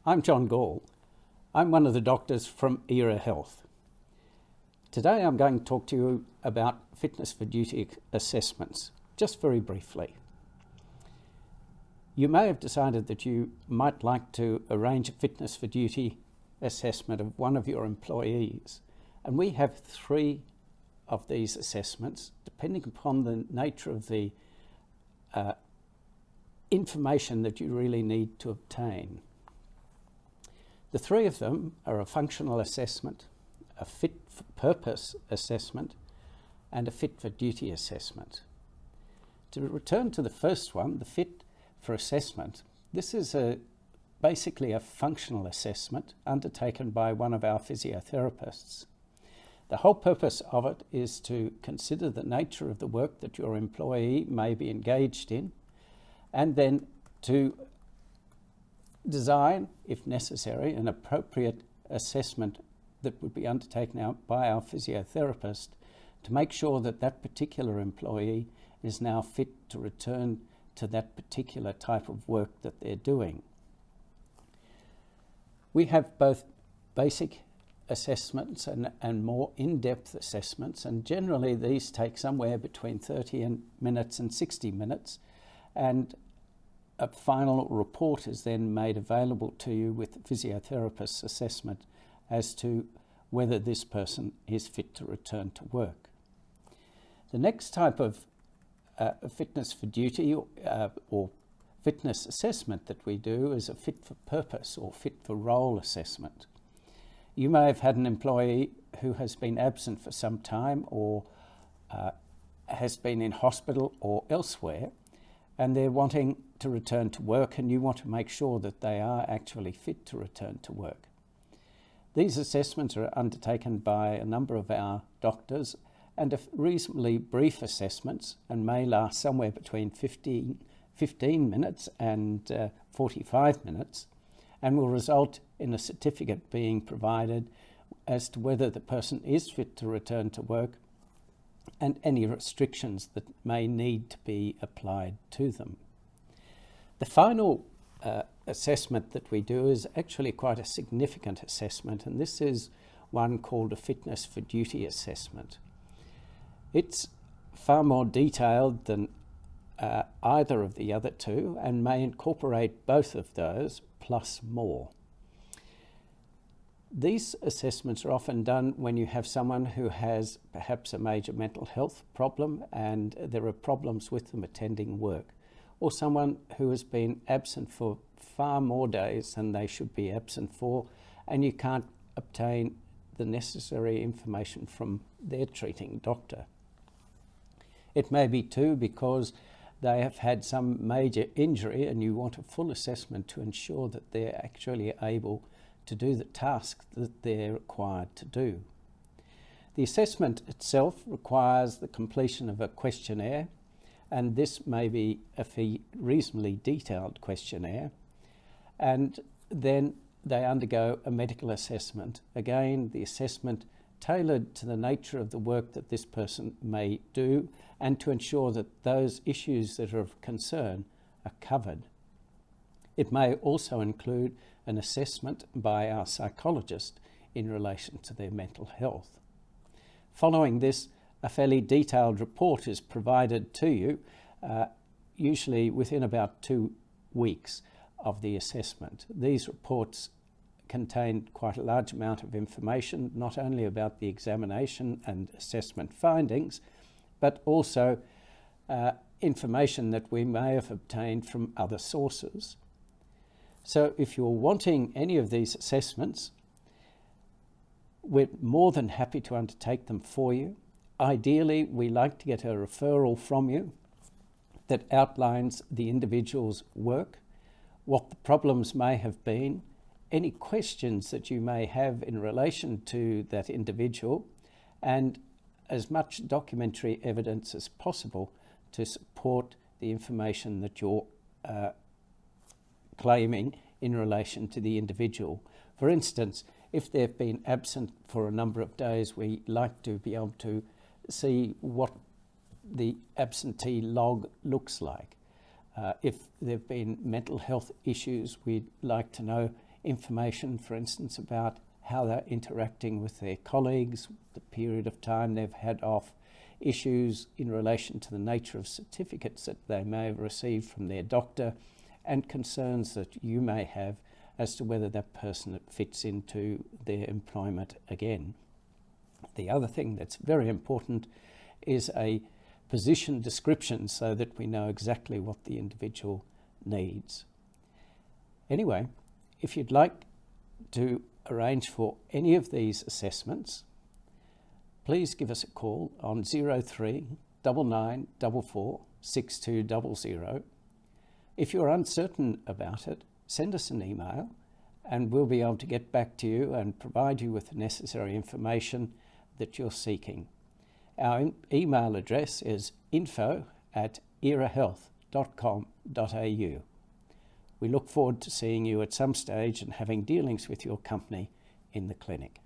I'm John Gall. I'm one of the doctors from ERA Health. Today I'm going to talk to you about fitness for duty assessments, just very briefly. You may have decided that you might like to arrange a fitness for duty assessment of one of your employees, and we have 3 of these assessments depending upon the nature of the information that you really need to obtain. The 3 of them are a functional assessment, a fit for purpose assessment, and a fit for duty assessment. To return to the first one, the fit for assessment, this is basically a functional assessment undertaken by one of our physiotherapists. The whole purpose of it is to consider the nature of the work that your employee may be engaged in, and then to design, if necessary, an appropriate assessment that would be undertaken out by our physiotherapist to make sure that that particular employee is now fit to return to that particular type of work that they're doing. We have both basic assessments and more in-depth assessments, and generally these take somewhere between 30 minutes and 60 minutes, and a final report is then made available to you with the physiotherapist's assessment as to whether this person is fit to return to work. The next type of fitness for duty or fitness assessment that we do is a fit for purpose or fit for role assessment. You may have had an employee who has been absent for some time or has been in hospital or elsewhere, and they're wanting to return to work, and you want to make sure that they are actually fit to return to work. These assessments are undertaken by a number of our doctors and are reasonably brief assessments and may last somewhere between 15 minutes and 45 minutes, and will result in a certificate being provided as to whether the person is fit to return to work and any restrictions that may need to be applied to them. The final assessment that we do is actually quite a significant assessment, and this is one called a fitness for duty assessment. It's far more detailed than either of the other 2 and may incorporate both of those plus more. These assessments are often done when you have someone who has perhaps a major mental health problem and there are problems with them attending work, or someone who has been absent for far more days than they should be absent for, and you can't obtain the necessary information from their treating doctor. It may be too because they have had some major injury and you want a full assessment to ensure that they're actually able to do the task that they're required to do. The assessment itself requires the completion of a questionnaire, and this may be a reasonably detailed questionnaire, and then they undergo a medical assessment. Again, the assessment tailored to the nature of the work that this person may do and to ensure that those issues that are of concern are covered. It may also include an assessment by our psychologist in relation to their mental health. Following this, a fairly detailed report is provided to you, usually within about 2 weeks of the assessment. These reports contain quite a large amount of information, not only about the examination and assessment findings, but also information that we may have obtained from other sources. So if you're wanting any of these assessments, we're more than happy to undertake them for you. Ideally, we like to get a referral from you that outlines the individual's work, what the problems may have been, any questions that you may have in relation to that individual, and as much documentary evidence as possible to support the information that you're claiming in relation to the individual. For instance, if they've been absent for a number of days, we like to be able to see what the absentee log looks like. If there have been mental health issues, we'd like to know information, for instance, about how they're interacting with their colleagues, the period of time they've had off, issues in relation to the nature of certificates that they may have received from their doctor, and concerns that you may have as to whether that person fits into their employment again. The other thing that's very important is a position description so that we know exactly what the individual needs. Anyway, if you'd like to arrange for any of these assessments, please give us a call on 03 9944 6200. If you're uncertain about it, send us an email and we'll be able to get back to you and provide you with the necessary information that you're seeking. Our email address is info@erahealth.com.au. We look forward to seeing you at some stage and having dealings with your company in the clinic.